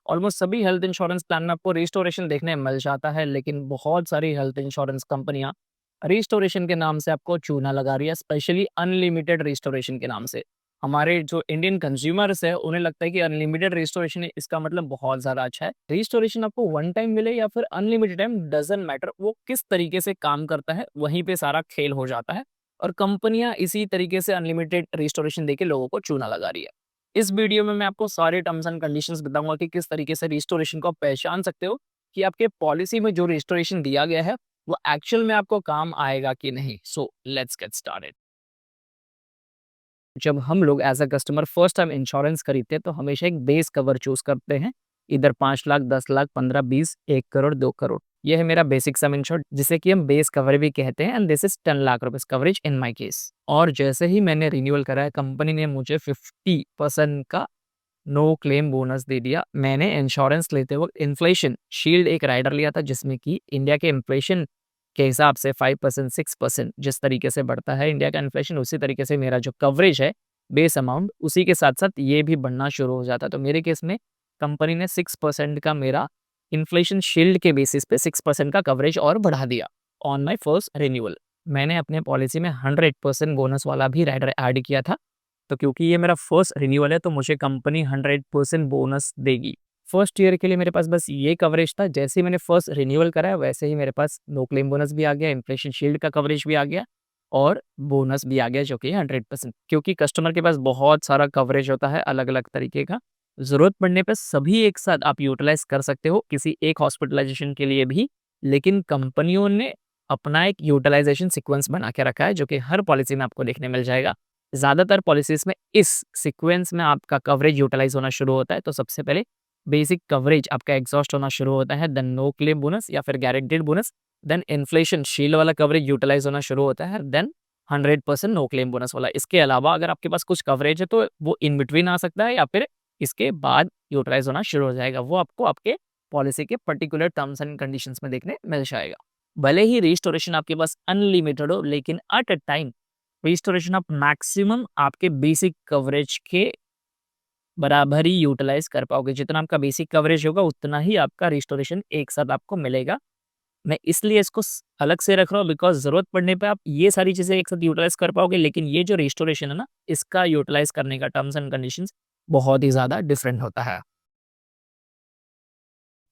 Almost सभी health insurance plan में आपको रिस्टोरेशन देखने मिल जाता है, लेकिन बहुत सारी हेल्थ इंश्योरेंस कंपनियां रिस्टोरेशन के नाम से आपको चूना लगा रही है, स्पेशली अनलिमिटेड रिस्टोरेशन के नाम से। हमारे जो इंडियन कंज्यूमर्स है उन्हें लगता है कि अनलिमिटेड रिस्टोरेशन है, इसका मतलब बहुत ज़्यादा अच्छा है। रिस्टोरेशन आपको वन टाइम मिले या फिर अनलिमिटेड टाइम, डजंट मैटर, वो किस तरीके से काम करता है वहीं पे सारा खेल हो जाता है। और कंपनियां इसी तरीके से अनलिमिटेड रिस्टोरेशन देके लोगों को चूना लगा रही है। इस वीडियो में मैं आपको सारे टर्म्स एंड कंडीशंस बताऊंगा कि किस तरीके से रिस्टोरेशन को आप पहचान सकते हो कि आपके पॉलिसी में जो रिस्टोरेशन दिया गया है वो एक्चुअल में आपको काम आएगा कि नहीं। So let's get started. जब हम लोग as a customer first time insurance खरीदते हैं तो हमेशा एक बेस कवर चूज करते हैं। इधर 5 लाख, 10 लाख, 15, 20, 1 करोड़, 2 करोड़, ये है मेरा बेसिक सम इंश्योर्ड, जिसे कि हम बेस कवर भी कहते हैं। And this is 10 lakh rupees coverage in my case. और जैसे ही मैंने रिन्यूअल कराया, कंपनी ने मुझे 50% का नो क्लेम बोनस दे दिया। मैंने इंश्योरेंस लेते वक्त इन्फ्लेशन शील्ड एक राइडर लिया था, जिसमें कि इंडिया के इन्फ्लेशन के हिसाब से 5%, 6% जिस तरीके से बढ़ता है इंडिया का इन्फ्लेशन, उसी तरीके से मेरा जो कवरेज है बेस अमाउंट, उसी के साथ साथ ये भी बढ़ना शुरू हो जाता। तो मेरे केस में कंपनी ने 6% का मेरा इन्फ्लेशन शील्ड के बेसिस पे 6% का कवरेज और बढ़ा दिया ऑन माई फर्स्ट रिन्यूअल। मैंने अपने पॉलिसी में 100% बोनस वाला भी राइडर ऐड किया था। तो क्योंकि ये मेरा फर्स्ट रिन्यूअल है तो मुझे कंपनी 100% बोनस देगी। फर्स्ट ईयर के लिए मेरे पास बस ये कवरेज था। जैसे ही मैंने फर्स्ट रिन्यूअल कराया वैसे ही मेरे पास नो क्लेम बोनस भी आ गया, इन्फ्लेशन शील्ड का कवरेज भी आ गया और बोनस भी आ गया, जो कि 100%। क्योंकि कस्टमर के पास बहुत सारा कवरेज होता है अलग अलग तरीके का, ज़रूरत पड़ने पर सभी एक साथ आप यूटिलाइज कर सकते हो किसी एक हॉस्पिटलाइजेशन के लिए भी। लेकिन कंपनियों ने अपना एक यूटिलाइजेशन सीक्वेंस बना के रखा है, जो कि हर पॉलिसी में आपको देखने मिल जाएगा। ज़्यादातर पॉलिसीज़ में इस सीक्वेंस में आपका कवरेज यूटिलाइज़ होना शुरू होता है। तो सबसे पहले बेसिक कवरेज आपका एग्ज़ॉस्ट होना शुरू होता है, देन नो क्लेम बोनस या फिर guaranteed bonus, then inflation shield वाला कवरेज यूटिलाइज़ होना शुरू होता है, देन 100% नो क्लेम बोनस वाला। इसके अलावा अगर आपके पास कुछ कवरेज है तो वो इन बिटवीन आ सकता है या फिर इसके बाद यूटिलाइज़ होना शुरू हो जाएगा। वो आपको आपके पॉलिसी के पर्टिकुलर टर्म्स एंड कंडीशंस में देखने मिल जाएगा। भले ही रिस्टोरेशन आपके पास अनलिमिटेड हो, लेकिन एट अ टाइम रिस्टोरेशन आप मैक्सिमम आपके बेसिक कवरेज के बराबर ही यूटिलाइज कर पाओगे। जितना आपका बेसिक कवरेज होगा उतना ही आपका रिस्टोरेशन एक साथ आपको मिलेगा। मैं इसलिए इसको अलग से रख रहा हूँ बिकॉज जरूरत पड़ने पे आप ये सारी चीजें एक साथ यूटिलाइज कर पाओगे, लेकिन ये जो रिस्टोरेशन है ना, इसका यूटिलाइज करने का टर्म्स एंड कंडीशंस बहुत ही ज्यादा डिफरेंट होता है।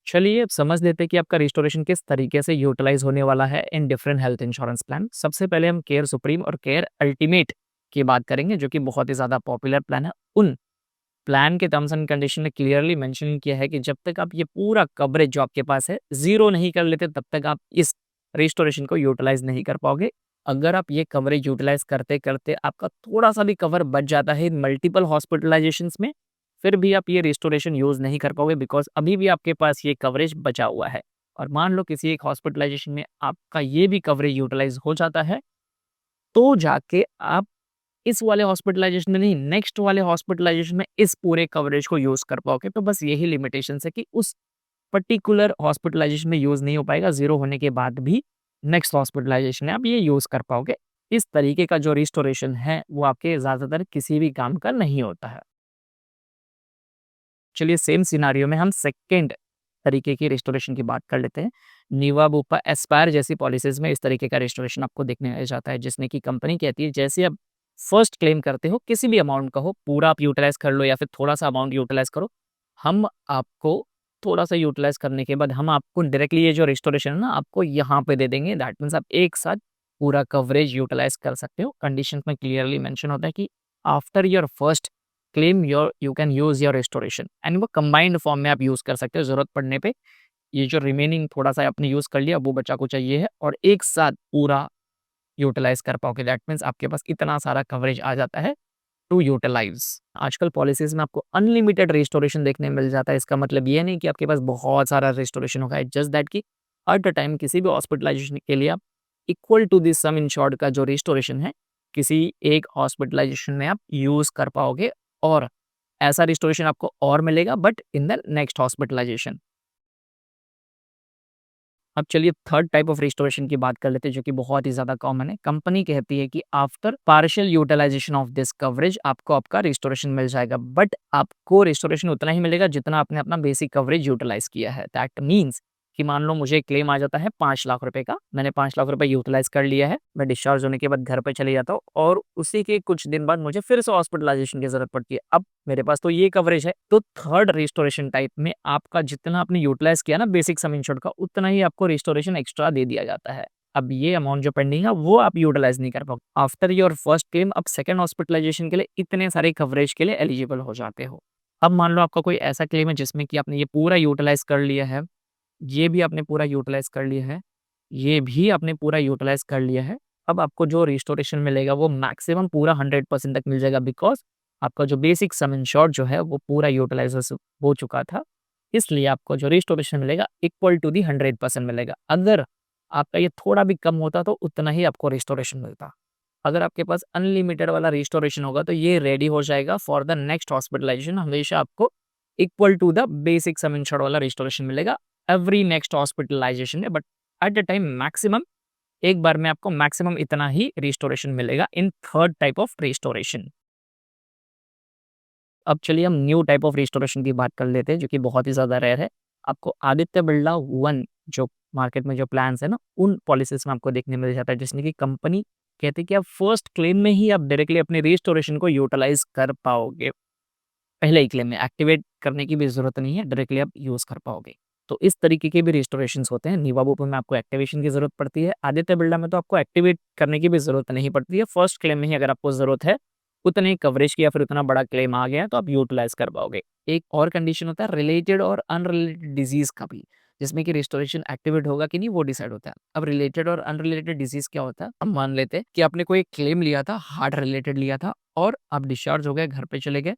चलिए अब समझ लेते हैं कि आपका रिस्टोरेशन किस तरीके से यूटिलाइज होने वाला है in different health insurance plan. सबसे पहले हम केयर सुप्रीम और केयर अल्टीमेट की बात करेंगे, जो कि बहुत ही ज़्यादा पॉपुलर प्लान है। उन प्लान के टर्म्स एंड कंडीशन ने क्लियरली मेंशन किया है कि जब तक आप ये पूरा कवरेज जो आपके पास है ज़ीरो नहीं कर लेते, तब तक आप इस रिस्टोरेशन को यूटिलाइज नहीं कर पाओगे। अगर आप ये कवरेज यूटिलाइज करते करते आपका थोड़ा सा भी कवर बच जाता है मल्टीपल हॉस्पिटलाइजेशंस में, फिर भी आप ये रिस्टोरेशन यूज़ नहीं कर पाओगे बिकॉज़ अभी भी आपके पास ये कवरेज बचा हुआ है। और मान लो किसी एक हॉस्पिटलाइजेशन में आपका ये भी कवरेज यूटिलाइज़ हो जाता है, तो जाके आप इस वाले हॉस्पिटलाइजेशन में नहीं, नेक्स्ट वाले हॉस्पिटलाइजेशन में इस पूरे कवरेज को यूज़ कर पाओगे। तो बस यही लिमिटेशंस है कि उस पर्टिकुलर हॉस्पिटलाइजेशन में यूज़ नहीं हो पाएगा, ज़ीरो होने के बाद भी नेक्स्ट हॉस्पिटलाइजेशन में आप ये यूज़ कर पाओगे। इस तरीके का जो रिस्टोरेशन है, वो आपके ज़्यादातर किसी भी काम का नहीं होता है। चलिए सेम सिनेरियो में हम सेकंड तरीके की रिस्टोरेशन की बात कर लेते हैं। नीवा, बुपा, एस्पायर जैसी पॉलिसीज़ में इस तरीके का रिस्टोरेशन आपको देखने मिल जाता है, जिसमें कि कंपनी कहती है जैसे आप फर्स्ट क्लेम करते हो, किसी भी अमाउंट का हो, पूरा आप यूटिलाइज़ कर लो या फिर थोड़ा-सा अमाउंट यूटिलाइज़ करो। हम आपको थोड़ा-सा यूटिलाइज़ करने के बाद हम आपको डायरेक्टली ये जो रिस्टोरेशन है ना, आपको यहाँ पे दे देंगे। दैट मीन्स आप एक साथ पूरा कवरेज यूटिलाइज़ कर सकते हो। कंडीशंस में क्लियरली मेंशन होता है कि after your first claim your you can use your restoration, and वो कंबाइंड फॉर्म में आप यूज़ कर सकते हो। ज़रूरत पड़ने पे ये जो रिमेनिंग थोड़ा-सा आपने यूज़ कर लिया, वो बचा-कुचा ये है और एक साथ पूरा यूटिलाइज़ कर पाओगे। दैट मीन्स आपके पास इतना सारा कवरेज आ जाता है टू यूटिलाइज़। आजकल पॉलिसीज़ में आपको अनलिमिटेड रिस्टोरेशन देखने मिल जाता है। इसका मतलब ये नहीं कि आपके पास बहुत सारा रिस्टोरेशन होगा, इट्स जस्ट दैट कि एट अ टाइम किसी भी हॉस्पिटलाइजेशन के लिए आप equal to the sum insured का जो रिस्टोरेशन है, किसी एक हॉस्पिटलाइजेशन में आप यूज़ कर पाओगे और ऐसा रिस्टोरेशन आपको और मिलेगा but in the next hospitalisation. अब चलिए थर्ड टाइप ऑफ रिस्टोरेशन की बात कर लेते हैं, जो कि बहुत ही ज़्यादा कॉमन है। कंपनी कहती है कि after partial utilisation of this coverage आपको आपका रिस्टोरेशन मिल जाएगा, बट आपको रिस्टोरेशन उतना ही मिलेगा जितना आपने अपना बेसिक कवरेज यूटिलाइज किया है। दैट मीन्स कि मान लो मुझे क्लेम आ जाता है 5 लाख रुपए का, मैंने 5 लाख रुपए यूटिलाइज कर लिया है, मैं डिस्चार्ज होने के बाद घर पे चले जाता हूँ और उसी के कुछ दिन बाद मुझे फिर से हॉस्पिटलाइजेशन की ज़रूरत पड़ती है। अब मेरे पास तो ये कवरेज है, तो थर्ड रिस्टोरेशन टाइप में आपका जितना आपने यूटिलाइज किया ना बेसिक सम इंश्योर्ड का, उतना ही आपको रिस्टोरेशन एक्स्ट्रा दे दिया जाता है। अब ये अमाउंट जो पेंडिंग है वो आप यूटिलाइज नहीं कर पाओगे। आफ्टर योर फर्स्ट क्लेम आप सेकंड हॉस्पिटलाइजेशन के लिए इतने सारे कवरेज के लिए एलिजिबल हो जाते हो। अब मान लो आपका कोई ऐसा क्लेम है जिसमें कि आपने ये पूरा यूटिलाइज कर लिया है, ये भी आपने पूरा यूटिलाइज़ कर लिया है, ये भी आपने पूरा यूटिलाइज़ कर लिया है। अब आपको जो रिस्टोरेशन मिलेगा वो मैक्सिमम पूरा 100% तक मिल जाएगा, बिकॉज़ आपका जो बेसिक सम इंश्योर्ड जो है वो पूरा यूटिलाइज़ हो चुका था। इसलिए आपको जो रिस्टोरेशन मिलेगा इक्वल टू दी 100% मिलेगा। अगर आपका ये थोड़ा भी कम होता तो उतना ही आपको रिस्टोरेशन मिलता। अगर आपके पास अनलिमिटेड वाला रिस्टोरेशन होगा तो ये रेडी हो जाएगा फॉर द नेक्स्ट हॉस्पिटलाइजेशन, हमेशा आपको equal to the basic sum insured वाला रिस्टोरेशन मिलेगा एवरी नेक्स्ट हॉस्पिटलाइजेशन में, but at the time maximum एक बार में आपको मैक्सिमम इतना ही रिस्टोरेशन मिलेगा in third type of restoration. अब चलिए हम न्यू टाइप ऑफ रिस्टोरेशन की बात कर लेते हैं, जो कि बहुत ही ज़्यादा रेयर है। आपको आदित्य बिरला वन जो मार्केट में जो प्लान्स है ना, उन पॉलिसीज़ में आपको देखने मिल जाता है, जिसमें कि कंपनी कहती है कि आप फर्स्ट क्लेम में ही आप डायरेक्टली अपने रिस्टोरेशन को यूटिलाइज़ कर पाओगे। पहले ही क्लेम में एक्टिवेट करने की भी ज़रूरत नहीं है, डायरेक्टली आप यूज़ कर पाओगे। तो इस तरीके के भी रिस्टोरेशंस होते हैं। निवा बुपा में आपको एक्टिवेशन की ज़रूरत पड़ती है, आदित्य बिरला में तो आपको एक्टिवेट करने की भी ज़रूरत नहीं पड़ती है। फर्स्ट क्लेम में ही अगर आपको ज़रूरत है, उतने कवरेज की या फिर उतना बड़ा क्लेम आ गया है, तो आप यूटिलाइज़ कर पाओगे। एक और कंडीशन होता है रिलेटेड और अनरिलेटेड डिज़ीज़ का भी, जिसमें कि रिस्टोरेशन एक्टिवेट होगा कि नहीं वो डिसाइड होता है। अब रिलेटेड और अनरिलेटेड डिज़ीज़ क्या होता है? हम मान लेते हैं कि आपने कोई क्लेम लिया था, हार्ट रिलेटेड लिया था और आप डिस्चार्ज हो गए, घर पे चले गए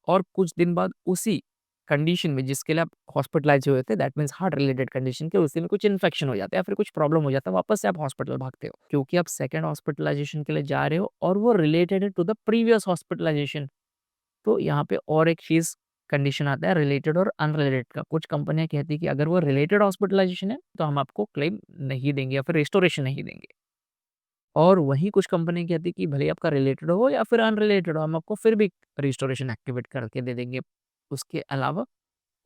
और कुछ दिन बाद उसी कंडीशन में जिसके लिए आप हॉस्पिटलाइज़ हुए थे, that means heart related condition के, उसी में कुछ इन्फेक्शन हो जाता है या फिर कुछ प्रॉब्लम हो जाता है, वापस से आप हॉस्पिटल भागते हो। क्योंकि आप सेकंड हॉस्पिटलाइज़ेशन के लिए जा रहे हो और वो रिलेटेड है टू द प्रीवियस हॉस्पिटलाइज़ेशन। तो यहाँ पे और एक चीज़ कंडीशन आता है रिलेटेड और अनरिलेटेड का। कुछ कंपनियाँ कहती है कि अगर वो रिलेटेड हॉस्पिटलाइज़ेशन है, तो हम आपको क्लेम नहीं देंगे या फिर रिस्टोरेशन नहीं देंगे। और वहीं कुछ कंपनी कहती है कि भले ही आपका रिलेटेड हो या फिर अनरिलेटेड हो, हम आपको फिर भी रिस्टोरेशन एक्टिवेट करके दे देंगे। उसके अलावा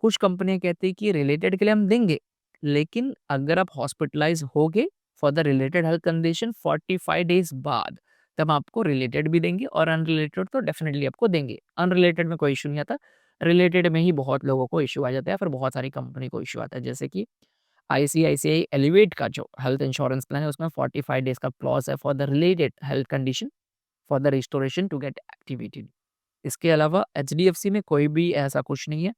कुछ कंपनियाँ कहती हैं कि रिलेटेड के लिए हम देंगे, लेकिन अगर आप हॉस्पिटलाइज़ होगे for the related health condition 45 days बाद, तब आपको रिलेटेड भी देंगे और अनरिलेटेड तो डेफ़िनिटली आपको देंगे। अनरिलेटेड में कोई इश्यू नहीं आता, रिलेटेड में ही बहुत लोगों को इश्यू आ जाता है, फिर बहुत सारी कंपनी को इश्यू आता है। जैसे कि आईसीआईसीआई एलिवेट का जो हेल्थ इंश्योरेंस प्लान है, उसमें 45 डेज़ का क्लॉज़ है for the related health condition for the restoration to get activated. इसके अलावा एचडीएफसी में कोई भी ऐसा कुछ नहीं है,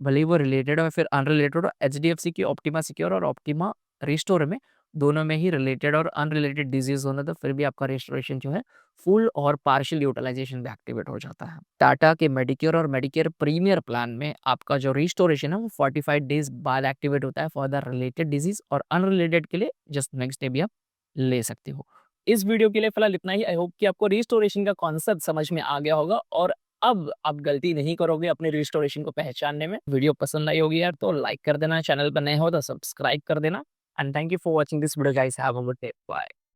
भले ही वो रिलेटेड हो या फिर अनरिलेटेड हो। एचडीएफसी की ऑप्टिमा सिक्योर और ऑप्टिमा रिस्टोर में दोनों में ही रिलेटेड और अनरिलेटेड डिजीज होना, तो फिर भी आपका रिस्टोरेशन जो है फुल और पार्शियल यूटिलाइजेशन भी एक्टिवेट हो जाता है। टाटा के मेडिकेयर और मेडिकेयर प्रीमियर प्लान में आपका जो रिस्टोरेशन है वो 45 डेज बाद एक्टिवेट होता है फॉर द रिलेटेड डिजीज, और अनरिलेटेड के लिए जस्ट नेक्स्ट डे भी आप ले सकते हो। इस वीडियो के लिए फिलहाल इतना ही। आई होप कि आपको रिस्टोरेशन का कॉन्सेप्ट समझ में आ गया होगा और अब आप गलती नहीं करोगे अपने रिस्टोरेशन को पहचानने में। वीडियो पसंद आई होगी यार तो लाइक कर देना, चैनल पर नए हो तो सब्सक्राइब कर देना, and thank you for watching this video guys, have a good day, bye.